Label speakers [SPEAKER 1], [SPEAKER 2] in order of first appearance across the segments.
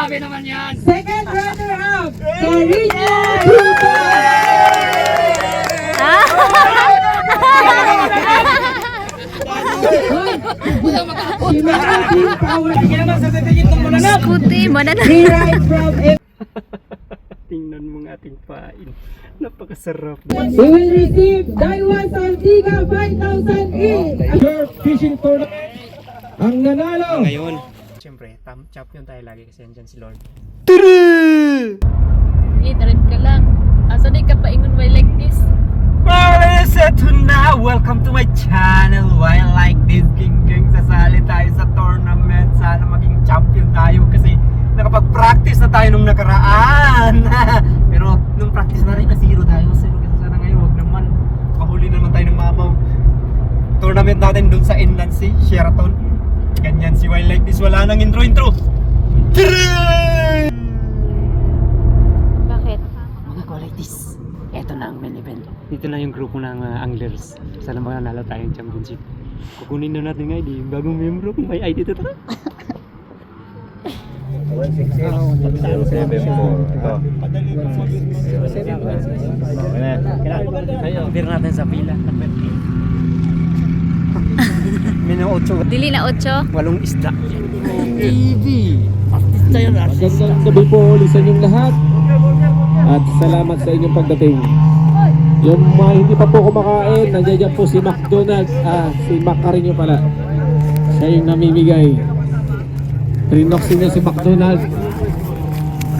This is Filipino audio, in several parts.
[SPEAKER 1] Grabe naman yan!
[SPEAKER 2] Second runner-up, Carina
[SPEAKER 3] Skuti, banana.
[SPEAKER 1] Tingnan mo ang ating pain. Napakasarap.
[SPEAKER 2] We will receive Daiwa Saltiga 5,000 each.
[SPEAKER 4] Your fishing tournament. Ang nanalo.
[SPEAKER 1] Ngayon, siyempre, champion tayo lagi kasi andyan si Lord.
[SPEAKER 3] Tarim ka lang. Asa di ka paingon way like this?
[SPEAKER 1] Yes, eto na! Welcome to my channel. Why like this, King? Sasali tayo sa tournament. Sana maging champion tayo kasi nakapag-practice na tayo nung nakaraan. Pero nung practice na rin, na-zero tayo. Sana ngayon, wag naman. Mahuli naman tayo ng mabaw. Tournament natin dun sa Inland Sea, Sheraton. Ganyan si Why Like This. Wala nang intro.
[SPEAKER 3] Bakit?
[SPEAKER 1] Mga qualities. Eto na ang main event. Dito na yung grupo ng anglers. Sana mananalo tayong championship. Kukunin na natin nga yung bagong membro kung may ID dito.
[SPEAKER 4] 167 po. Ito.
[SPEAKER 1] Hindi natin sa pila. Minang 8.
[SPEAKER 3] Dili na 8.
[SPEAKER 1] 8 isda. TV. Artista yun.
[SPEAKER 4] Magandang gabi po ulit sa inyong lahat. At salamat sa inyong pagdating. Yung mga hindi pa po kumakain, nandiyan po si McDonald's. Si Macarinho pala. Siya yung namimigay. Trinoxin niya si McDonald's.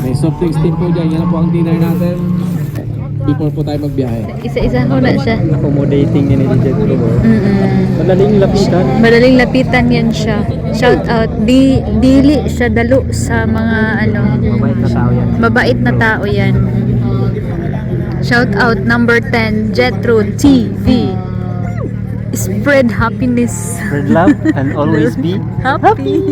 [SPEAKER 4] May soft drinks din po dyan. Yan po ang dinner natin. Before po tayo magbiyahe.
[SPEAKER 3] Isa-isa ko na siya.
[SPEAKER 1] Accommodating ni Jet Pro. Madaling lapitan.
[SPEAKER 3] Madaling lapitan yan siya. Shout out. Dili siya dalo sa mga
[SPEAKER 1] Mabait na tao yan.
[SPEAKER 3] mabait na tao yan. Shout out number 10, Jetro TV. Spread happiness.
[SPEAKER 1] Spread love and always be
[SPEAKER 3] Happy.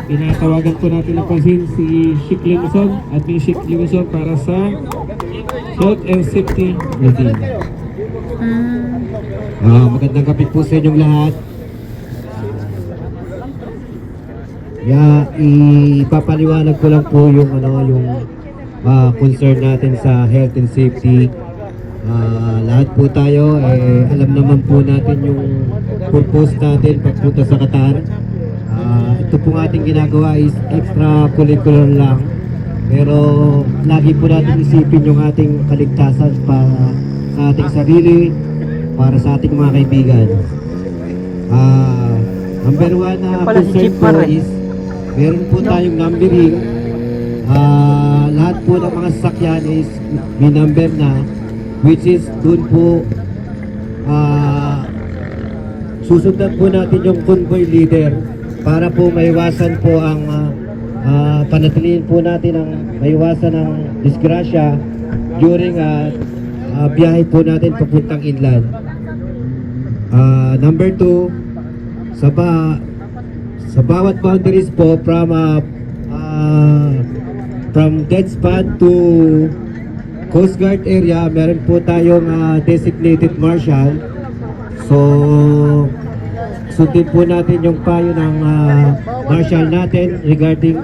[SPEAKER 4] Tinatawagan po natin ang pansin si Chic Limuson at yung Chic Limuson para sa health and safety routine. Magandang gabi po sa inyong lahat. Ipapaliwanag ko lang po yung concern natin sa health and safety. Lahat po tayo alam naman po natin yung purpose natin pagpunta sa Qatar. Ito pong ating ginagawa is extracurricular lang, pero lagi po natin isipin yung ating kaligtasan para sa ating sarili, para sa ating mga kaibigan. Number one na concern po is meron po tayong numbering. Lahat po ng mga sasakyan is may number na, which is doon po susundan po natin yung convoy leader para po maiwasan po ang panatilihin po natin ang maiwasan ng disgrasya during biyahe po natin papuntang inland. Number 2, sa bawat boundaries po from dead spot to Coast Guard area, meron po tayong designated marshal. So, sundin po natin yung payo ng marshal natin regarding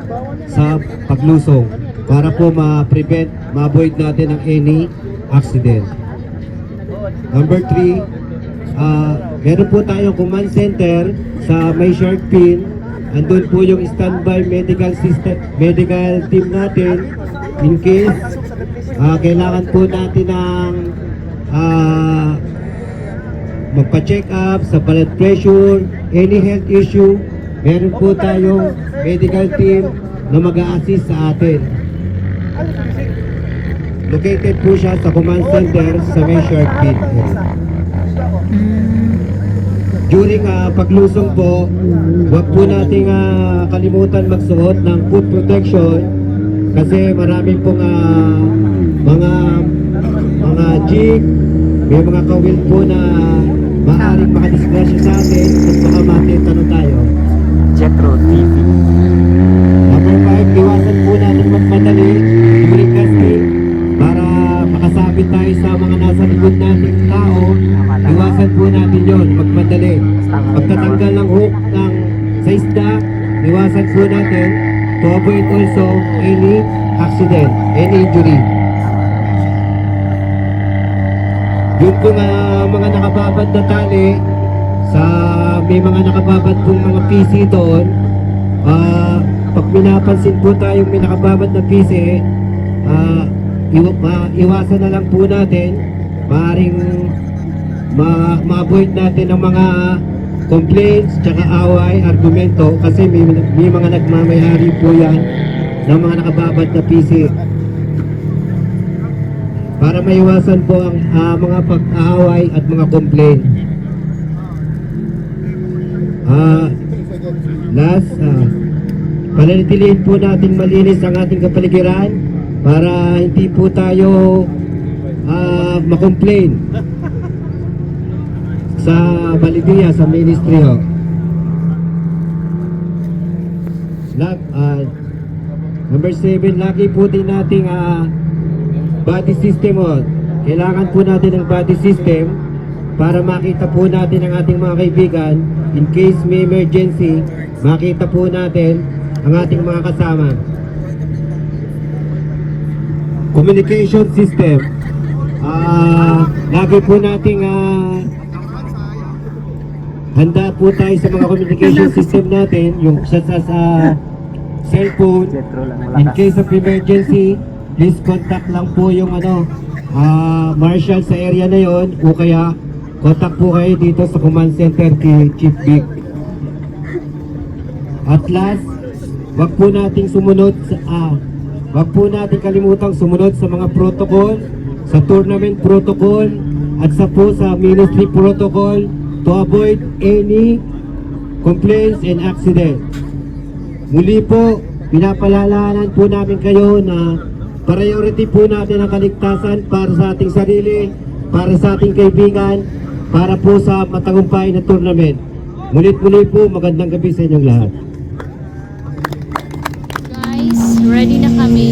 [SPEAKER 4] sa paglusong para po ma-prevent, ma-avoid natin ang any accident. Number 3, meron po tayong command center sa may shark fin. Andun po yung standby medical team natin in case kailangan po natin ng magpa-check up sa blood pressure, any health issue. Meron po tayong medical team na mag-a-assist sa atin. Located po siya sa command center sa may shark fin. During paglusong po, huwag po nating kalimutan magsuot ng foot protection kasi marami pong mga jig, may mga kawil po na maaaring makadisgrasya sa atin at baka makita tayo.
[SPEAKER 1] Jetro TV.
[SPEAKER 4] Number 5, iwasan po natin magmadali during casting para makasabit tayo sa mga nasa likod nating tao. Iwasan po natin yun, magmadali. Pagtatanggal ng hook sa isda, iwasan po natin. to avoid also any accident, any injury. Yung po mga nakababad na tali, may mga nakababad pong mga PC doon, pag pinapansin po tayong may nakababad na PC, iwasan na lang po natin, maaaring ma-avoid natin ang mga complaints, tsaka away, argumento, kasi may mga nagmamayari po yan ng mga nakababad na PC. Para maiwasan po ang mga pag-aaway at mga complaint. Panatilihin po natin malinis ang ating kapaligiran para hindi po tayo ma-complain sa Valdivia, sa ministry ho. Number 7, lagi po din nating body system ho. Kailangan po natin ng body system para makita po natin ang ating mga kaibigan. In case may emergency, makita po natin ang ating mga kasama. Communication system. Lagi po nating handa po tayo sa mga communication system natin, yung sa cellphone. In case of emergency, please contact lang po yung marshal sa area na yon, o kaya contact po kayo dito sa command center kay Chief Vic. At last, wag po nating kalimutang sumunod sa mga protocol, sa tournament protocol, at sa ministry protocol to avoid any complaints and accident. Muli po, pinapalalahanan po namin kayo na priority po natin ang kaligtasan para sa ating sarili, para sa ating kaibigan, para po sa matagumpay na tournament. Mulit-muli po, magandang gabi sa inyong lahat.
[SPEAKER 3] Guys, ready na kami.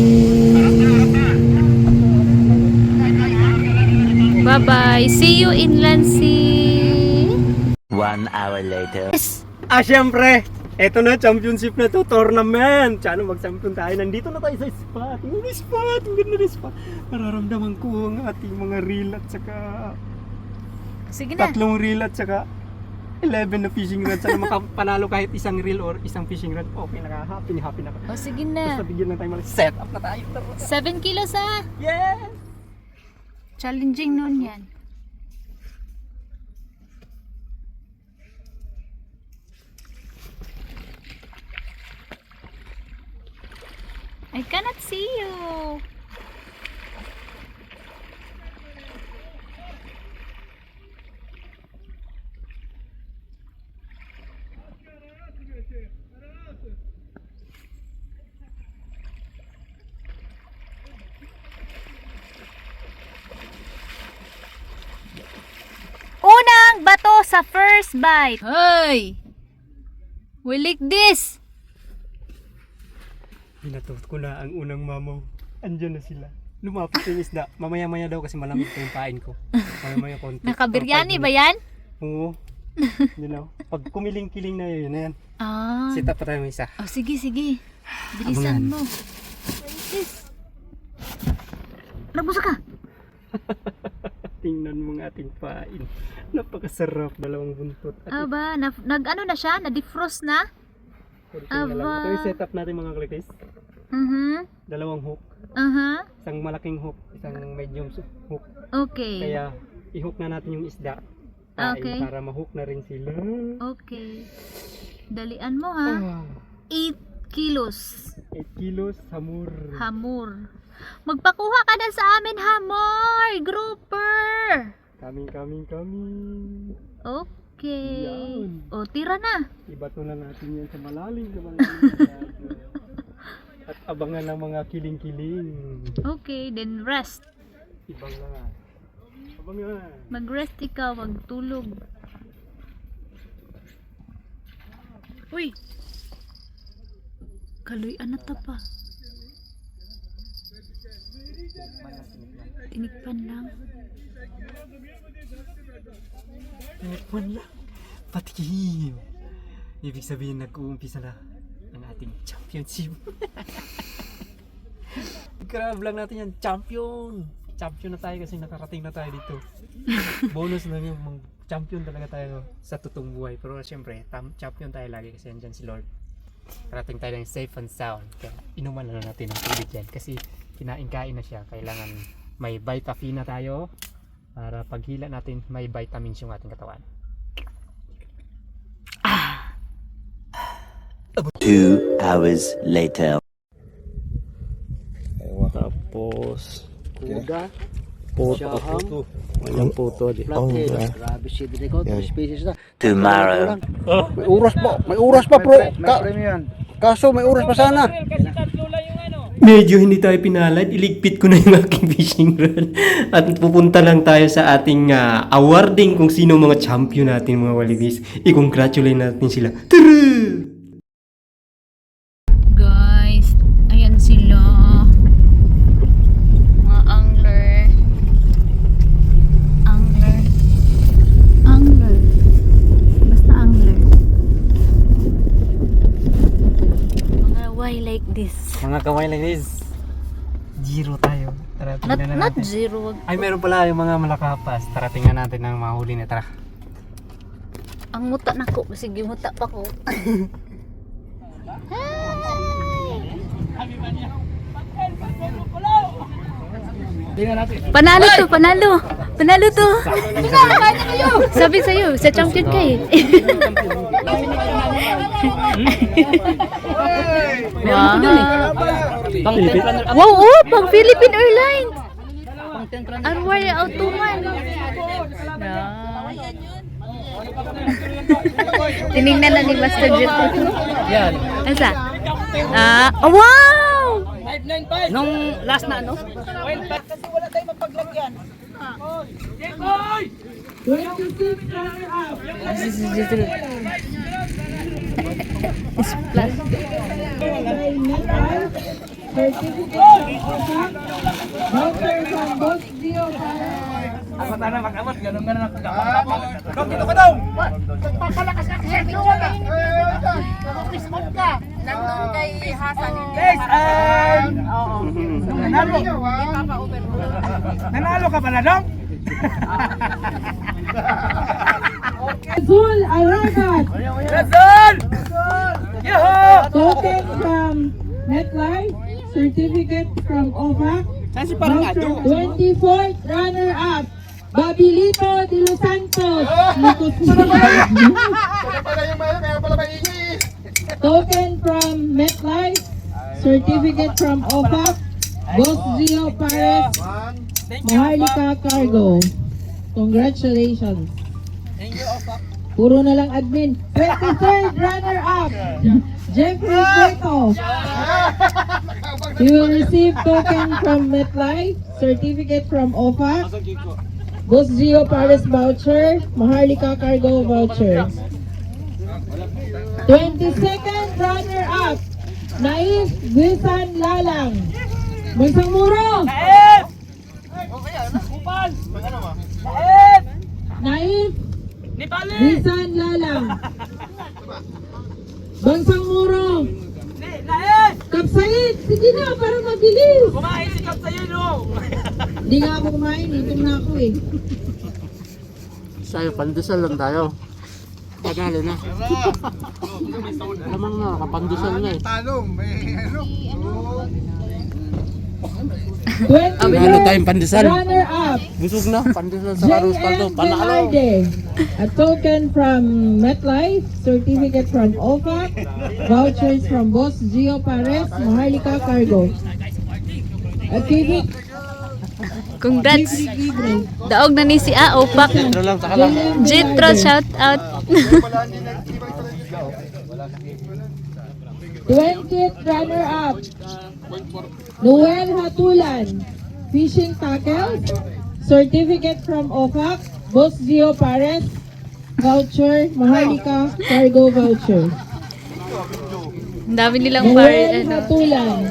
[SPEAKER 3] Bye-bye. See you in Lansi.
[SPEAKER 5] 1 hour later.
[SPEAKER 1] Siyempre, eto na, championship na to, tournament. Tsano mag-champion tayo. Nandito na tayo sa spot. Yung spot, ang ganda ng spot. Nararamdaman ko ang ating mga reel at saka
[SPEAKER 3] Sige na.
[SPEAKER 1] 3 reel at saka 11 na fishing rod. Sana makapanalo kahit isang reel or isang fishing rod. Okay, happy na ako.
[SPEAKER 3] O, sige na.
[SPEAKER 1] Basta bigyan lang tayo set up na tayo.
[SPEAKER 3] 7 kilos ah.
[SPEAKER 1] Yes!
[SPEAKER 3] Challenging noon yan. I cannot see you. Unang bato sa first bite. Hey! We like this.
[SPEAKER 1] Binatot ko na ang unang mamaw. Andyan na sila. Lumapit yung isda. Mamaya-maya daw kasi malamig pa yung pain ko. Mamaya konti.
[SPEAKER 3] Nakabiryani ba yan?
[SPEAKER 1] Oo. You know, pag kumiling-kiling na yun, yan.
[SPEAKER 3] Ah.
[SPEAKER 1] Sit up pa tayo isa.
[SPEAKER 3] Oh, sige, sige. Bilisan mo. Yes. Nabusa ka.
[SPEAKER 1] Tingnan mo ang ating pain. Napakasarap, dalawang buntot.
[SPEAKER 3] Aba, nag-ano na siya? Na-defrost na? Aba.
[SPEAKER 1] Ito yung setup natin mga klitis. Dalawang hook. Isang malaking hook, isang medium hook.
[SPEAKER 3] Okay.
[SPEAKER 1] Kaya i-hook na natin yung isda. Pain
[SPEAKER 3] Okay.
[SPEAKER 1] para ma-hook na rin sila.
[SPEAKER 3] Okay. Dalian mo ha. 8 kilos.
[SPEAKER 1] 8 kilos, hamur.
[SPEAKER 3] Hamur. Magpakuha ka na sa amin, hamor! Grouper!
[SPEAKER 1] Coming.
[SPEAKER 3] Okay.
[SPEAKER 1] Yan.
[SPEAKER 3] O, tira na.
[SPEAKER 1] Ibato na natin yan sa malalim. At abangan ng mga kiling-kiling.
[SPEAKER 3] Okay, then rest.
[SPEAKER 1] Ibang na. Abangan.
[SPEAKER 3] Mag-rest ikaw, magtulog. Uy! Kaluyan na ta pa. Tinikpan lang.
[SPEAKER 1] Tinikpan lang. Patikim. Ibig sabihin nag-uumpisa na. ang ating championship. Grab lang natin yan, champion! Champion na tayo kasi nakarating na tayo dito. Bonus lang yung champion talaga tayo sa totoong buhay. Pero syempre, champion tayo lagi kasi andyan si Lord. Karating tayo ng safe and sound. Kaya inuman na natin ang tubig yan kasi kinain-kain na siya. Kailangan may Vitafina tayo para paghila natin may vitamins yung ating katawan.
[SPEAKER 5] 2 hours later.
[SPEAKER 1] Tapos puto. Walang puto di.
[SPEAKER 6] Grabe si Dinigot, species na.
[SPEAKER 5] Tomorrow.
[SPEAKER 6] May oras pa bro. Kaso may oras pa sana.
[SPEAKER 1] Medyo hindi tayo pinalad, iligpit ko na yung aking fishing rod at pupunta lang tayo sa ating awarding kung sino mga champion natin mga walibis. I-congratulate natin sila. Tara!
[SPEAKER 3] Guys, ayan sila. Mga angler. Angler. Basta angler. Mga why like this?
[SPEAKER 1] Mga kaway like this. Zero tayo. Tara, tingnan na
[SPEAKER 3] Not
[SPEAKER 1] natin.
[SPEAKER 3] zero.
[SPEAKER 1] Ay, meron pala yung mga malakapas. Tara, tingnan natin ang mahuli na. Tara.
[SPEAKER 3] Ang muta na ko. Sige, muta pa ko. Panalo to, panalo. Panalo to. Sabi sa'yo, sa champion ka eh. Wow, oh, pang Philippine Airlines. Arwaya Automan. Tinignan na ni Master Jet.
[SPEAKER 6] Yan.
[SPEAKER 3] Asa? Oh, wow!
[SPEAKER 6] Nung last na ano?
[SPEAKER 2] 26 runner-up.
[SPEAKER 3] Splash.
[SPEAKER 2] By MetLife, certificate from OFAC, voucher from Boss Gio para
[SPEAKER 1] Nanalo ka pala, Dong?
[SPEAKER 2] Azul Aragat,
[SPEAKER 1] Luzon!
[SPEAKER 2] token from MetLife, certificate from OFAC, voucher 24th runner-up, Babilito de los Santos, token from MetLife, certificate from OFAC, Boss Gio Pares, Maharlika Cargo. Congratulations. Puro na lang admin. 23rd runner-up, Jeffrey Cueto. He will receive token from MetLife, certificate from OFAC, Boss Gio Pares voucher, Maharlika Cargo voucher. 22nd runner-up, Naif Wilson Lalang. Magsamuro! Naif Wilson Lalang. Bangsang Muro. Kapsayid! Sige na, para mabilis.
[SPEAKER 1] Kumain si Kapsayin, no?
[SPEAKER 2] Hindi nga ako kumain, itom na ako eh.
[SPEAKER 6] Sa'yo, pandesal lang tayo. Tagali na. Lamang na, kapandesal na eh.
[SPEAKER 2] 20th
[SPEAKER 6] tayong pandesal.
[SPEAKER 2] runner-up,
[SPEAKER 6] Busog na, pandesal sa Carlos Caldo.
[SPEAKER 2] JM
[SPEAKER 6] Panalo.
[SPEAKER 2] Velarde. A token from MetLife, certificate from OFAC, vouchers from Boss Gio Pares, Maharlika Cargo. A cubic
[SPEAKER 3] Congrats.
[SPEAKER 2] libre.
[SPEAKER 3] Daog na ni si Opak.
[SPEAKER 6] Pero lang, saka lang.
[SPEAKER 2] JM
[SPEAKER 3] Jitro,
[SPEAKER 2] Velarde.
[SPEAKER 3] shout out.
[SPEAKER 2] 20th runner-up, Noel Hatulan, fishing tackles, certificate from OFAC, Boss Gio Pares, voucher, Maharlika Cargo voucher.
[SPEAKER 3] Ang dami nilang pari,
[SPEAKER 2] Noel Hatulan,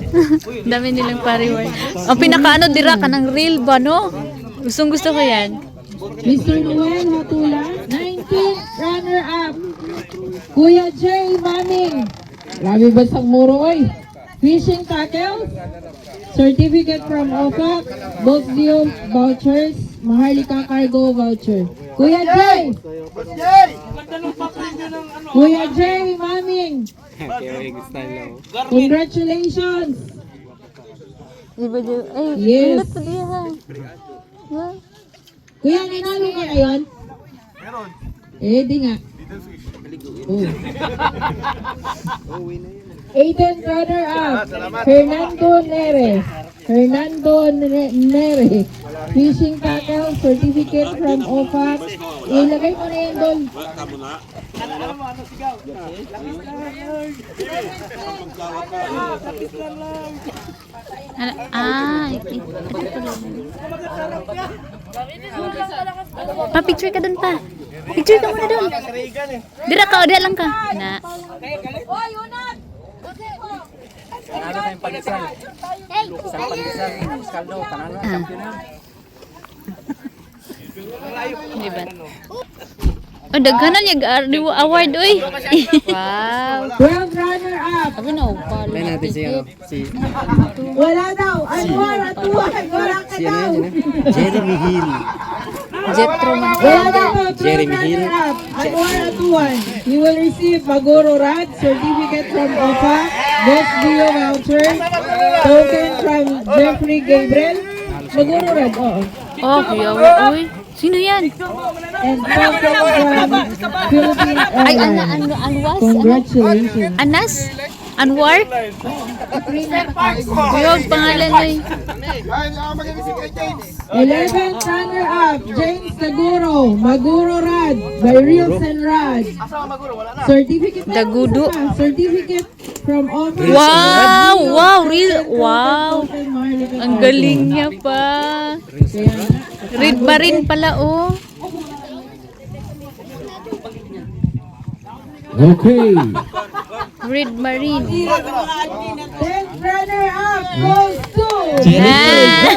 [SPEAKER 3] Ang dami nilang pariwar. Ang pinakaano dira ka ng reel ba, no? Gustong gusto ko yan.
[SPEAKER 2] Mr. Noel Hatulan, 19th runner-up, Kuya Jerry Manning, Grabe ba sa muro, oy? Fishing tackle, certificate from OFAC, Boss Geo vouchers, Maharlika Cargo voucher. Kuya Jay! Kuya Jay, maming! Congratulations! Yes. Kuya, ninalo ka ngayon? Meron. Eh, di nga. Oh. 18th runner-up, Fernando Nere. Fishing tackle, certificate from OFAC. Ilagay mo na yan doon.
[SPEAKER 3] Pa-picture ka dun pa. Picture ka muna dun. Dira ka, o dira lang ka. Na. Diba? Oh, daghanan yung award, oy. Wow.
[SPEAKER 2] 12th runner-up.
[SPEAKER 3] Sabi na, follow natin si
[SPEAKER 2] Wala daw. Anwar, atuwan. Wala ka daw.
[SPEAKER 4] Jeremy Hill.
[SPEAKER 3] Jetro man.
[SPEAKER 2] Wala daw. 12th runner-up. Anwar, atuwan. He will receive Maguro Rad, certificate from OFA, Boss Geo voucher, token from Jeffrey Gabriel. Maguro Rad, oo.
[SPEAKER 3] Oh, kuya, uy. Sino yan?
[SPEAKER 2] And token from Philippine
[SPEAKER 3] Ay,
[SPEAKER 2] Airlines.
[SPEAKER 3] Anwas?
[SPEAKER 2] Congratulations.
[SPEAKER 3] Anas? Anwar? Yung pangalan ay
[SPEAKER 2] 11th runner-up, James Taguro, Maguro Rad, by Reels and Rad. Certificate na
[SPEAKER 3] Dagudo.
[SPEAKER 2] isa pa. Certificate from Office.
[SPEAKER 3] wow! Wow! Real! Wow! Ang galing niya pa. Red ba rin pala, oh.
[SPEAKER 4] Okay.
[SPEAKER 3] Red Marine.
[SPEAKER 2] 10th runner-up goes to
[SPEAKER 3] Ah!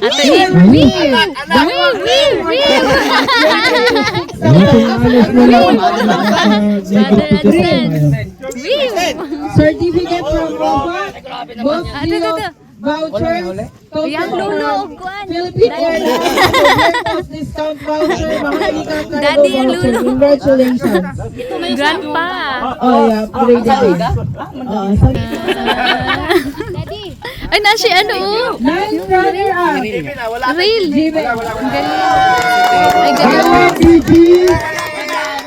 [SPEAKER 3] Ato yun. Wee!
[SPEAKER 2] certificate from Office, Boss Geo vouchers,
[SPEAKER 3] Ayan,
[SPEAKER 2] token
[SPEAKER 3] Lolo,
[SPEAKER 2] from
[SPEAKER 3] kuwan.
[SPEAKER 2] Philippine Airlines, discount voucher, Maharlika Cargo
[SPEAKER 3] Daddy, yan,
[SPEAKER 2] voucher.
[SPEAKER 3] Lolo.
[SPEAKER 2] Congratulations.
[SPEAKER 3] Grandpa.
[SPEAKER 2] Oh yeah, upgraded.
[SPEAKER 3] Ay, nasi ano, oh.
[SPEAKER 2] 9th runner-up,
[SPEAKER 3] Real. Ang galing. Ay, galing.
[SPEAKER 6] PG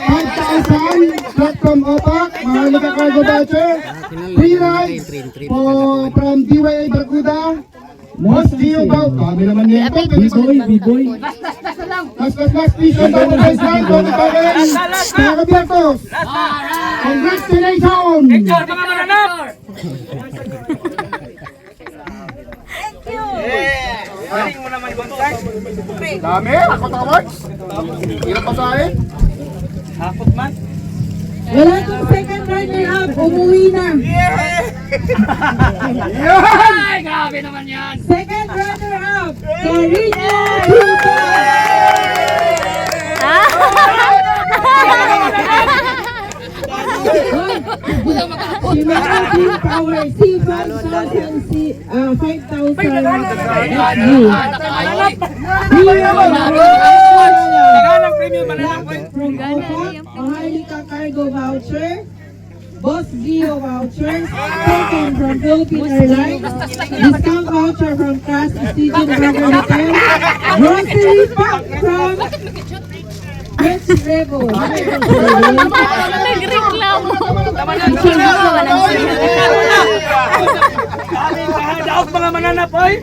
[SPEAKER 6] 5,000 from OPAC, Maharlika Cargo voucher, free rides from DYA Barcuda, Boss Geo voucher. Kami naman yan po, B-boy. Mas station daw na guys lang, Tony Pagay, mga kabiyertos. Congratulations! Dami, ako awards. Ilan pa sa akin?
[SPEAKER 2] wala kang second runner-up, umuwi na. Second runner-up, Carino Puto. Shimano Team Power C5,000 from Maharlika Cargo voucher, Boss Geo vouchers, token from Philippine Airlines, discount voucher from Cast Stygian Burger Hotel, grocery pack from Rich Revo.
[SPEAKER 3] Nagreklamo.
[SPEAKER 1] Daog mga mananap, oy!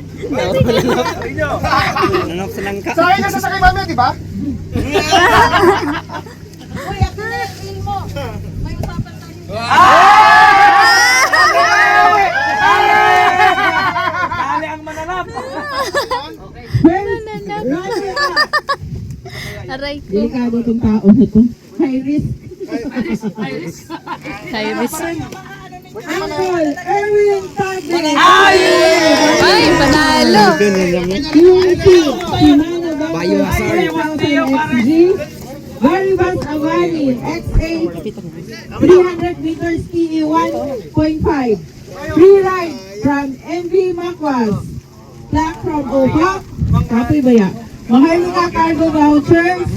[SPEAKER 6] Sa akin na sasakay mami, di ba?
[SPEAKER 1] Dali ang mananap!
[SPEAKER 3] Aray ko.
[SPEAKER 2] Delikado itong tao na ito. High risk.
[SPEAKER 3] High risk.
[SPEAKER 2] Uncle Erwin Tagre.
[SPEAKER 3] Ay, panalo.
[SPEAKER 2] QC, Shimano Voucher 5,000 XG. Varibas Avani, XA 300 meters PE 1.5. Free ride from MV Macwas. Black from OPAC. Copy ba yan? Maharlika Cargo Vouchers.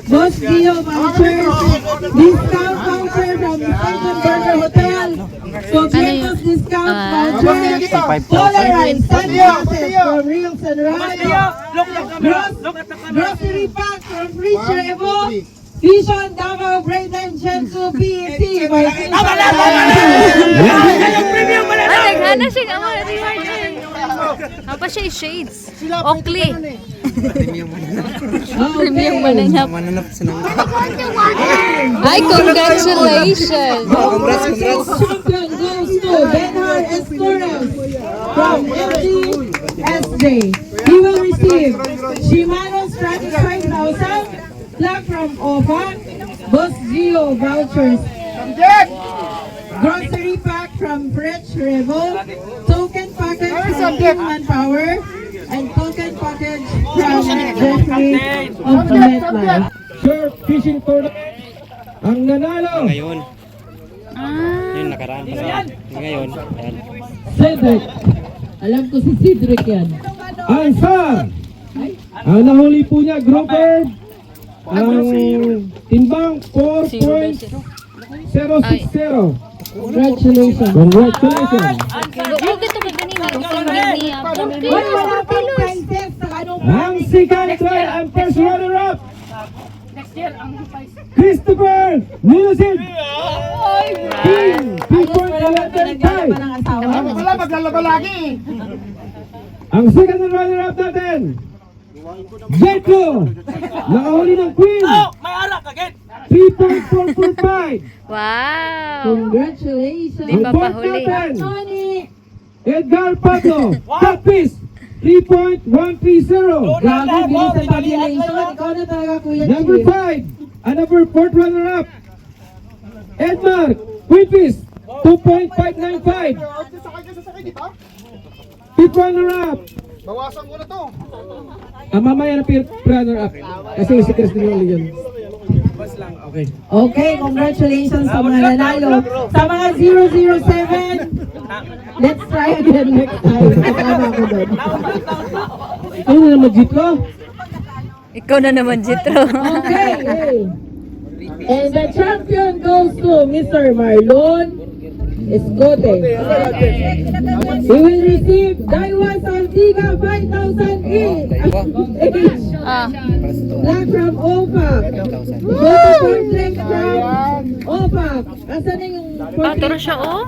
[SPEAKER 2] Boss Gio Vouchers. Discount voucher from Station Burger Hotel. Coquetos discount voucher. Polarized sunglasses from Reels and Rods. Grocery pack from Rich Revo. Vision Davao Braden Jensu PEC.
[SPEAKER 3] Ay, naghana siya nga mga reward eh. Apa siya shades? Oakley. Premium mananap. Ay, congratulations.
[SPEAKER 2] Champion goes to Benhar Estorres from MTSJ. He will receive Shimano Stratus 5,000, Black from OFA, Boss Gio vouchers, grocery pack from Fresh Revo, token package from Team Manpower, and token package from Jeffrey of MetLife.
[SPEAKER 6] Surf fishing tournament. Ang nanalo,
[SPEAKER 1] Ngayon.
[SPEAKER 3] Ah,
[SPEAKER 1] Yun, nakaraan pa sa ngayon. Ayan.
[SPEAKER 2] Cedric. Alam ko si Cedric yan.
[SPEAKER 6] ang sa ang nahuli po niya, grouper, ang timbang 4.060.
[SPEAKER 2] Congratulations.
[SPEAKER 6] Congratulations.
[SPEAKER 3] huwag ito ba ganina? Using niya.
[SPEAKER 2] Wala na pang prizes sa anong
[SPEAKER 6] Ang second try, ang first runner-up, Christopher Nilosin. Team 3.11.5.
[SPEAKER 2] Wala maglalaba lagi.
[SPEAKER 6] Ang second runner-up natin, Jetlo, nakahuli ng Queen.
[SPEAKER 1] May alak agad!
[SPEAKER 6] 3.445.
[SPEAKER 3] Wow.
[SPEAKER 2] Congratulations.
[SPEAKER 3] Di pa
[SPEAKER 6] fourth
[SPEAKER 3] pahuli.
[SPEAKER 6] natin,
[SPEAKER 2] Tony.
[SPEAKER 6] Edgar Pato, Catfish, 3.130.
[SPEAKER 2] Grabe, bilis ang tabulation. Ikaw na talaga, Kuya
[SPEAKER 6] Number
[SPEAKER 2] Chief.
[SPEAKER 6] 5, another fourth runner-up, Edmar, Queenfish, 2.595. Fifth runner-up,
[SPEAKER 7] Bawasan mo na to.
[SPEAKER 6] mamaya na fifth runner-up. Kasi si Christine Oli yun. Okay.
[SPEAKER 2] Okay, congratulations sa mga nanalo. Sa mga 007, let's try again next time. Kasama ko doon.
[SPEAKER 6] Ano na naman, Jitlo?
[SPEAKER 3] Ikaw na naman, Jitro.
[SPEAKER 2] Okay. And the champion goes to Mr. Marlon Escote. He will receive Daiwa Saltiga 5,000 each.
[SPEAKER 3] Ah,
[SPEAKER 2] Black from OPAC. Boto portrait from OPAC. Asan na yung
[SPEAKER 3] tara siya, oh.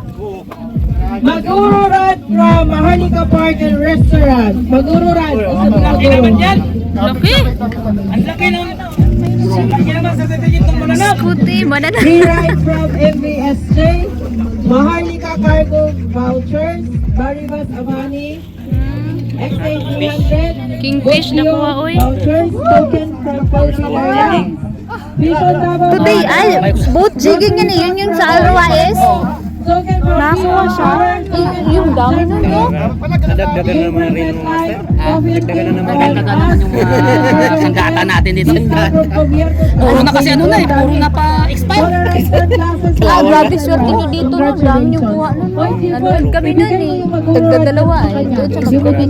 [SPEAKER 2] Maguro Rad from Maharlika Park and Restaurant. Maguro Rad.
[SPEAKER 1] Laki naman yan!
[SPEAKER 3] Laki.
[SPEAKER 1] Ang laki ng... Laki naman sa sasagit ng mananap!
[SPEAKER 3] Scooty, mananap.
[SPEAKER 2] Free ride from MVSJ. Maharlika Cargo Vouchers. Baribas Avani. XA 300.
[SPEAKER 3] Kingfish na kuha, oy.
[SPEAKER 2] Vouchers. Token from Paulina. Vision Davao.
[SPEAKER 3] Today, ay, boat jigging yan eh. Yun yung sa RYS.
[SPEAKER 2] Token from
[SPEAKER 3] Nakakuha siya. Yung dami nun, no?
[SPEAKER 1] Nadagdagan na naman rin mo, master.
[SPEAKER 2] Dagdagan na naman.
[SPEAKER 8] yung mga sandata natin dito. Puro na kasi ano na eh, puro na pa expire.
[SPEAKER 3] Ah, grabe, swerte nyo dito, no? Dami nyo kuha nun, no? Nanood kami nun eh. Tagdadalawa eh. Doon sa magkabit.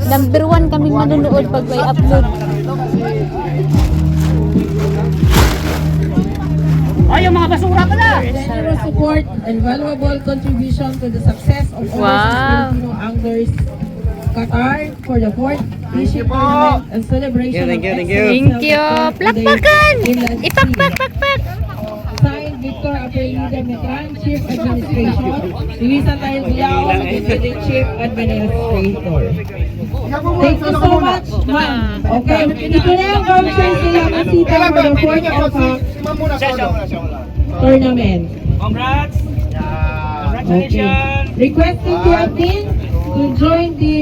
[SPEAKER 3] Number 1 kami manonood pag may upload.
[SPEAKER 8] Ay, yung mga basura pala.
[SPEAKER 2] Generous support and valuable contribution to the success of
[SPEAKER 3] Wow.
[SPEAKER 2] overseas Filipino anglers Qatar for the 4th fishing tournament and celebration
[SPEAKER 1] Thank you,
[SPEAKER 2] of
[SPEAKER 1] thank you.
[SPEAKER 3] Thank you. Plakpakan! Ipakpak, pakpak!
[SPEAKER 2] Signed Victor Apelida Metran, Chief Administration. Luisa Tayo Bilao, Deputy Chief Administrator. Thank you so much, ma'am. Okay, ito na yung vouchers nila masita for the 4th OPA tournament.
[SPEAKER 1] Congrats! Congratulations!
[SPEAKER 2] Requesting the admin to join the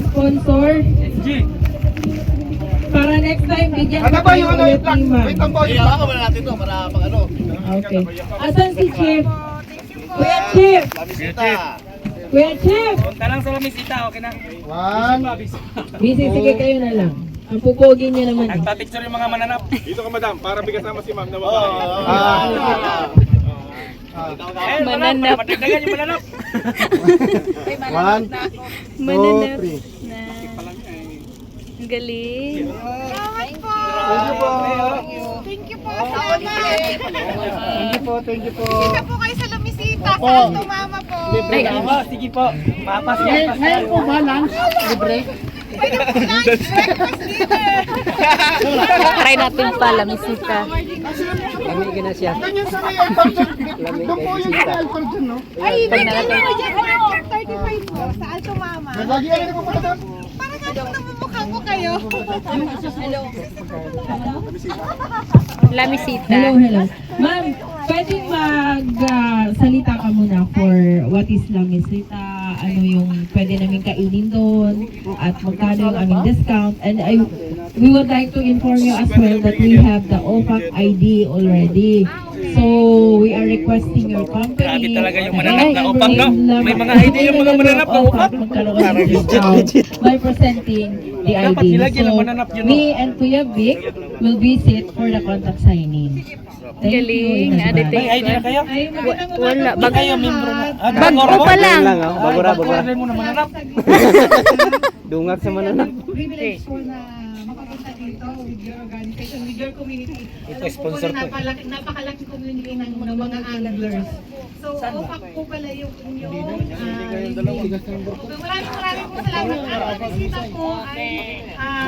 [SPEAKER 2] sponsor para next time bigyan
[SPEAKER 7] Ano
[SPEAKER 2] ka
[SPEAKER 7] ba
[SPEAKER 2] tayo
[SPEAKER 7] yung ano
[SPEAKER 2] ulit
[SPEAKER 7] yung plug?
[SPEAKER 2] ni ma'am.
[SPEAKER 7] Wait lang po, ilangan mo na natin to para pag ano.
[SPEAKER 2] Okay. Asan si Chief? Kuya Chief! Kuya Chief!
[SPEAKER 1] Punta lang sa misita, okay na?
[SPEAKER 7] One,
[SPEAKER 2] Busy, sige kayo na lang. Ang pupogi niya naman eh.
[SPEAKER 1] Nagpa-picture yung mga mananap.
[SPEAKER 7] Dito ka madam, para bigyan sama si ma'am na ba?
[SPEAKER 3] Mananap.
[SPEAKER 1] Madagdagan yung mananap.
[SPEAKER 6] 1, 2, 3.
[SPEAKER 3] Ang galing.
[SPEAKER 9] Thank you po sa una.
[SPEAKER 6] Thank you po.
[SPEAKER 9] Kita po kayo sa Lumisita. Sa tumama po.
[SPEAKER 1] Sige po. Mapas
[SPEAKER 6] Ngayon po ba lunch? Libre?
[SPEAKER 9] Pwede po lunch, breakfast, dinner.
[SPEAKER 3] Try natin pala, misita.
[SPEAKER 6] Ganyan sa may airport dyan. Doon po yung sa airport dyan, no?
[SPEAKER 9] Ay, bigyan nyo na dyan. 35 po sa Alto Mama.
[SPEAKER 6] Lagi yan po pala doon.
[SPEAKER 9] Parang ganun namumukha ko kayo.
[SPEAKER 3] Lamisita.
[SPEAKER 2] Hello. Ma'am, pwedeng magsalita ka muna for what is Lamisita, ano yung pwede namin kainin doon, at magkano yung aming discount. And we would like to inform you as well that we have the OPAC ID already. So, we are requesting your company.
[SPEAKER 1] Grabe talaga yung mananap na OPAC, no? May mga ID yung mga mananap na OPAC.
[SPEAKER 2] Magkaroon ng discount by presenting the
[SPEAKER 1] Dapat
[SPEAKER 2] ID.
[SPEAKER 1] nilagyan ng
[SPEAKER 2] So,
[SPEAKER 1] mananap yun, no?
[SPEAKER 2] me and Kuya Vic will visit for the contact signing. Thank you
[SPEAKER 3] Galing.
[SPEAKER 2] in advance.
[SPEAKER 1] May ID na kayo?
[SPEAKER 2] Ay, magandang
[SPEAKER 3] Wala.
[SPEAKER 2] umaga
[SPEAKER 3] Bag
[SPEAKER 1] Kayo, membro na.
[SPEAKER 3] Bago pa lang.
[SPEAKER 1] Bagura. mo na mananap.
[SPEAKER 2] Dungag sa mananap. Privilege po na makapunta dito with your organization, with your community. Ito, sponsor po. Napakalaki community ng mga anglers. So, OPAC po pala yung inyong maraming po salamat. Ang Lamisita po ay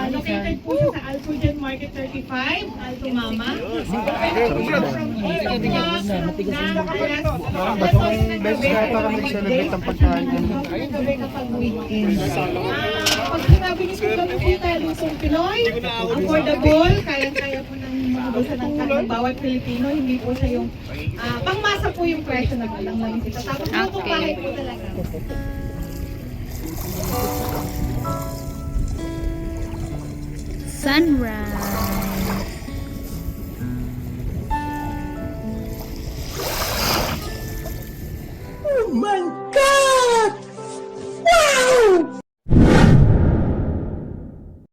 [SPEAKER 2] located po siya sa Alfredan Market 35, Alto Mama.
[SPEAKER 6] Best na para mag-celebrate ang pagkain.
[SPEAKER 2] Kapag weekend. Pag sinabi niyo po kami po tayo Lusong Pinoy, affordable, kaya-kaya po ng mga bulsa ng bawat Pilipino, hindi po siya yung pangmasa po yung presyo ng Lamisita. Tapos po bahay po talaga.
[SPEAKER 3] Sunrise.